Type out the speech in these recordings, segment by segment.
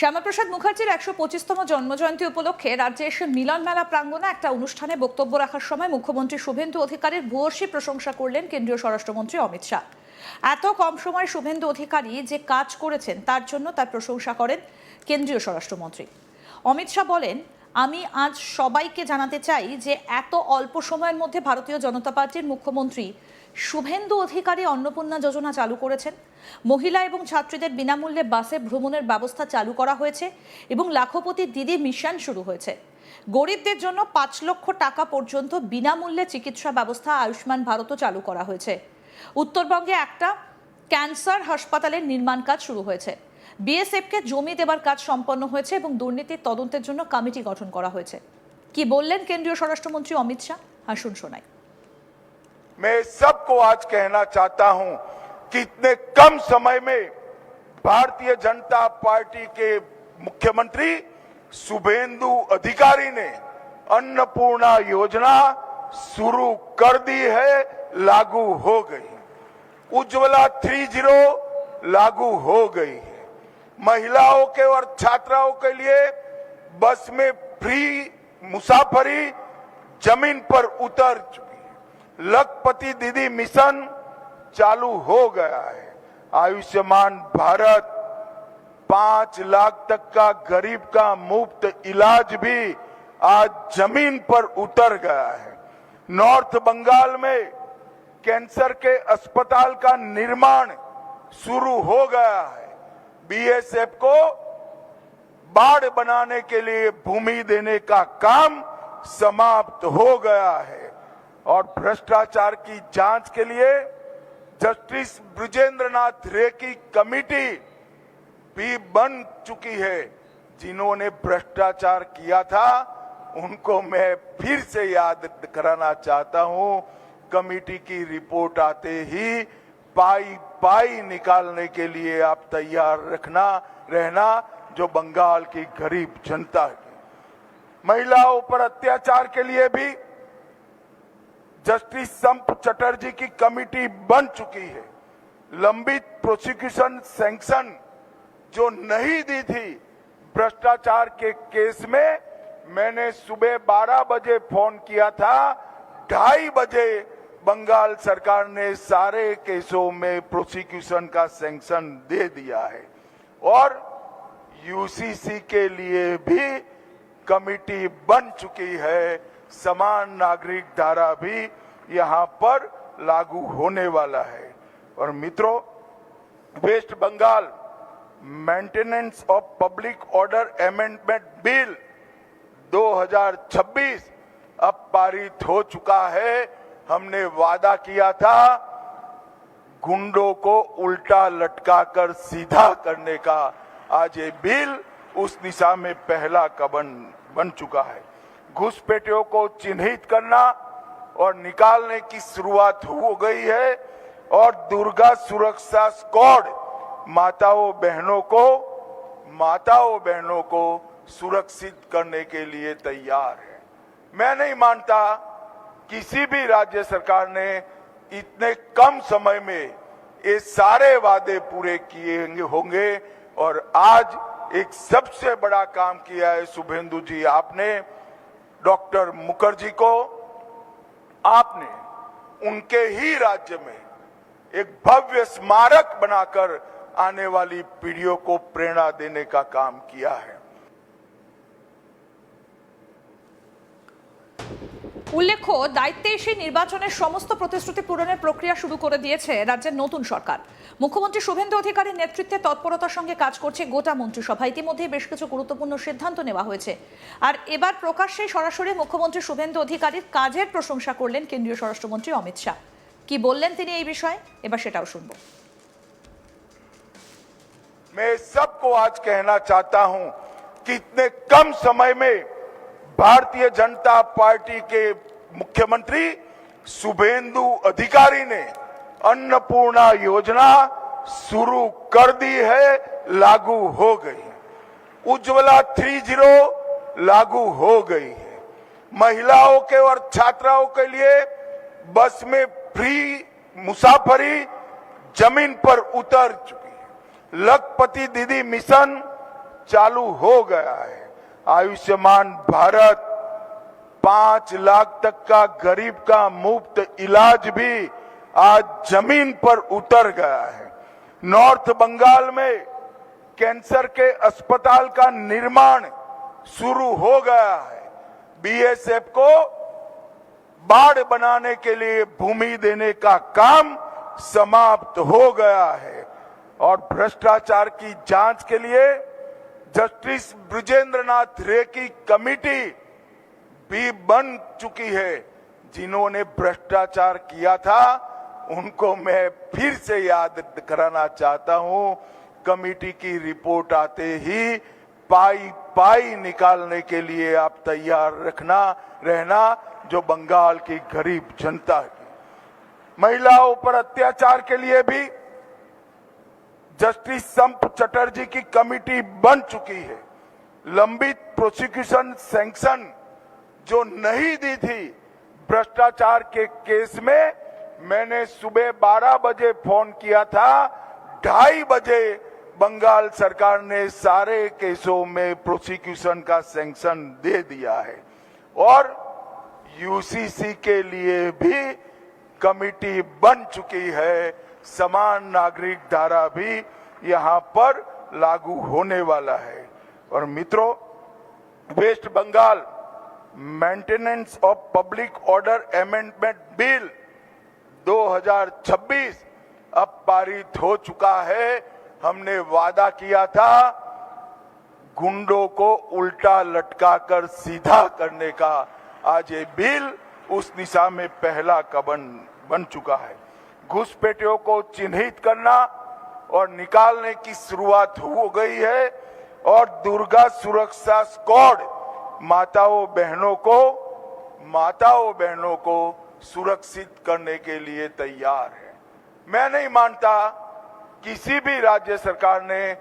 শ্যামাপ্রসাদ মুখার্জির ১২৫তম জন্মজয়ন্তী উপলক্ষে রাজ্যে এসে মিলন মেলা প্রাঙ্গণে একটা অনুষ্ঠানে বক্তব্য রাখার সময় মুখ্যমন্ত্রী শুভেন্দু অধিকারীর ভূয়সী প্রশংসা করলেন কেন্দ্রীয় স্বরাষ্ট্রমন্ত্রী অমিত শাহ। এত কম সময়ে শুভেন্দু অধিকারী যে কাজ করেছেন তার জন্য তার প্রশংসা করেন কেন্দ্রীয় স্বরাষ্ট্রমন্ত্রী। অমিত শাহ বলেন, আমি আজ সবাইকে জানাতে চাই যে এত অল্প সময়ের মধ্যে ভারতীয় জনতা পার্টির মুখ্যমন্ত্রী শুভেন্দু অধিকারী অন্নপূর্ণা যোজনা চালু করেছেন। মহিলা এবং ছাত্রীদের বিনামূল্যে বাসে ভ্রমণের ব্যবস্থা চালু করা হয়েছে এবং লাখপতি দিদি মিশন শুরু হয়েছে। গরিবদের জন্য ৫ লক্ষ টাকা পর্যন্ত বিনামূল্যে চিকিৎসা ব্যবস্থা আয়ুষ্মান ভারতও চালু করা হয়েছে। উত্তরবঙ্গে একটা ক্যান্সার হাসপাতালের নির্মাণ কাজ শুরু হয়েছে। বিএসএফকে জমি দেবার কাজ সম্পন্ন হয়েছে এবং দুর্নীতির তদন্তের জন্য কমিটি গঠন করা হয়েছে। কি বললেন কেন্দ্রীয় স্বরাষ্ট্রমন্ত্রী অমিত শাহ, আসুন শোনাই। मैं सबको आज कहना चाहता हूं कि इतने कम समय में भारतीय जनता पार्टी के मुख्यमंत्री शुभेंदु अधिकारी ने अन्नपूर्णा योजना शुरू कर दी है, लागू हो गई। उज्ज्वला 30 लागू हो गई है। महिलाओं के और छात्राओं के लिए बस में फ्री मुसाफरी जमीन पर उतर चुकी। लखपति दीदी मिशन चालू हो गया है। आयुष्मान भारत 5 लाख तक का गरीब का मुफ्त इलाज भी आज जमीन पर उतर गया है। नॉर्थ बंगाल में कैंसर के अस्पताल का निर्माण शुरू हो गया है। बीएसएफ को बाढ़ बनाने के लिए भूमि देने का काम समाप्त हो गया है और भ्रष्टाचार की जांच के लिए जस्टिस बृजेंद्र नाथ रे की कमेटी भी बन चुकी है। जिन्होंने भ्रष्टाचार किया था उनको मैं फिर से याद कराना चाहता हूं, कमेटी की रिपोर्ट आते ही पाई पाई निकालने के लिए आप तैयार रहना जो बंगाल की गरीब जनता है। महिलाओं पर अत्याचार के लिए भी जस्टिस संप चटर्जी की कमेटी बन चुकी है। लंबित प्रोसिक्यूशन सैंक्शन जो नहीं दी थी भ्रष्टाचार के केस में, मैंने सुबह 12 बजे फोन किया था, 2:30 बजे बंगाल सरकार ने सारे केसों में प्रोसिक्यूशन का सैंक्शन दे दिया है और यूसीसी के लिए भी कमेटी बन चुकी है। समान नागरिक धारा भी यहां पर लागू होने वाला है। और मित्रों, waste Bengal maintenance of public order amendment bill 2026 अब पारित हो चुका है। हमने वादा किया था गुंडों को उल्टा लटकाकर सीधा करने का, आज ये बिल उस दिशा में पहला कदम बन चुका है। घुसपैठियों को चिन्हित करना और निकालने की शुरुआत हो गई है और दुर्गा सुरक्षा स्क्वाड माताओं बहनों को सुरक्षित करने के लिए तैयार है। मैं नहीं मानता किसी भी राज्य सरकार ने इतने कम समय में ये सारे वादे पूरे किए होंगे और आज एक सबसे बड़ा काम किया है शुभेंदु जी आपने। डॉक्टर मुखर्जी को आपने उनके ही राज्य में एक भव्य स्मारक बनाकर आने वाली पीढ़ियों को प्रेरणा देने का काम किया है। উল্লেখ্য, দায়িত্বে এসে নির্বাচনের সমস্ত প্রতিশ্রুতি পূরণের প্রক্রিয়া শুরু করে দিয়েছে রাজ্যের নতুন সরকার। মুখ্যমন্ত্রী শুভেন্দু অধিকারীর নেতৃত্বে তৎপরতার সঙ্গে কাজ করছে গোটা মন্ত্রিসভা। ইতিমধ্যেই বেশ কিছু গুরুত্বপূর্ণ সিদ্ধান্ত নেওয়া হয়েছে। আর এবার প্রকাশ্যেই সরাসরি মুখ্যমন্ত্রী শুভেন্দু অধিকারীর কাজের প্রশংসা করলেন কেন্দ্রীয় স্বরাষ্ট্রমন্ত্রী অমিত শাহ। কি বললেন তিনি এই বিষয়ে, এবার সেটাও শুনব। मैं सबको आज कहना चाहता हूं कि इतने कम समय में भारतीय जनता पार्टी के मुख्यमंत्री शुभेंदु अधिकारी ने अन्नपूर्णा योजना शुरू कर दी है, लागू हो गई। उज्ज्वला 30 लागू हो गई है। महिलाओं के और छात्राओं के लिए बस में फ्री मुसाफरी जमीन पर उतर चुकी है। लखपति दीदी मिशन चालू हो गया है। आयुष्मान भारत, 5 लाख तक का गरीब का मुफ्त इलाज भी आज जमीन पर उतर गया है। नॉर्थ बंगाल में कैंसर के अस्पताल का निर्माण शुरू हो गया है। बीएसएफ को बाढ़ बनाने के लिए भूमि देने का काम समाप्त हो गया है और भ्रष्टाचार की जांच के लिए जस्टिस ब्रिजेंद्रनाथ रे की कमेटी भी बन चुकी है। जिन्होंने भ्रष्टाचार किया था उनको मैं फिर से याद कराना चाहता हूं, कमेटी की रिपोर्ट आते ही पाई पाई निकालने के लिए आप तैयार रहना, जो बंगाल की गरीब जनता की। महिलाओं पर अत्याचार के लिए भी जस्टिस संप चटर्जी की कमेटी बन चुकी है। लंबित प्रोसिक्यूशन सैंक्शन जो नहीं दी थी भ्रष्टाचार के केस में, मैंने सुबह 12 बजे फोन किया था, 2:30 बजे बंगाल सरकार ने सारे केसों में प्रोसिक्यूशन का सैंक्शन दे दिया है और यूसीसी के लिए भी कमेटी बन चुकी है। समान नागरिक धारा भी यहां पर लागू होने वाला है। और मित्रों, waste Bengal maintenance of public order amendment bill 2026 अब पारित हो चुका है। हमने वादा किया था गुंडों को उल्टा लटकाकर सीधा करने का, आज ये बिल उस दिशा में पहला कदम बन चुका है। घुसपैठियों को चिन्हित करना और निकालने की शुरुआत हो गई है और दुर्गा सुरक्षा स्क्वाड माताओं बहनों को सुरक्षित करने के लिए तैयार है। मैं नहीं मानता किसी भी राज्य सरकार ने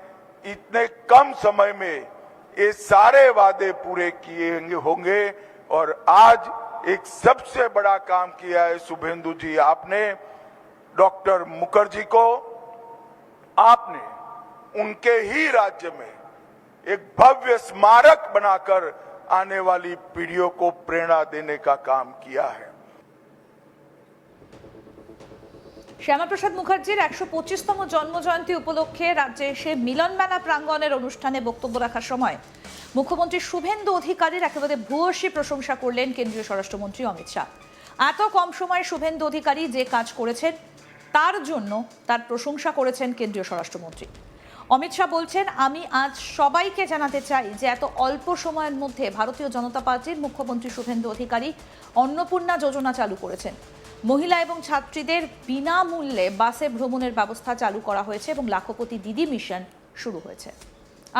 इतने कम समय में ये सारे वादे पूरे किए होंगे और आज एक सबसे बड़ा काम किया है शुभेंदु जी, आपने डॉक्टर मुखर्जी को, आपने उनके ही राज्य में एक भव्य स्मारक बनाकर आने वाली पीढ़ियों को प्रेरणा देने का काम किया है। শ্যামাপ্রসাদ মুখার্জির 125তম জন্মজয়ন্তী উপলক্ষে রাজ্যে এসে মিলন মেলা প্রাঙ্গণের অনুষ্ঠানে বক্তব্য রাখার সময় মুখ্যমন্ত্রী শুভেন্দু অধিকারীর একেবারে ভূয়সী প্রশংসা করলেন কেন্দ্রীয় স্বরাষ্ট্রমন্ত্রী অমিত শাহ। এত কম সময়ে শুভেন্দু অধিকারী যে কাজ করেছেন তার জন্য তার প্রশংসা করেছেন কেন্দ্রীয় স্বরাষ্ট্রমন্ত্রী। অমিত শাহ বলছেন, আমি আজ সবাইকে জানাতে চাই যে এত অল্প সময়ের মধ্যে ভারতীয় জনতা পার্টির মুখ্যমন্ত্রী শুভেন্দু অধিকারী অন্নপূর্ণা যোজনা চালু করেছেন। মহিলা এবং ছাত্রীদের বিনামূল্যে বাসে ভ্রমণের ব্যবস্থা চালু করা হয়েছে এবং লাখপতি দিদি মিশন শুরু হয়েছে।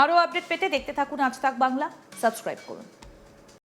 আরও আপডেট পেতে দেখতে থাকুন আজ তাক বাংলা, সাবস্ক্রাইব করুন।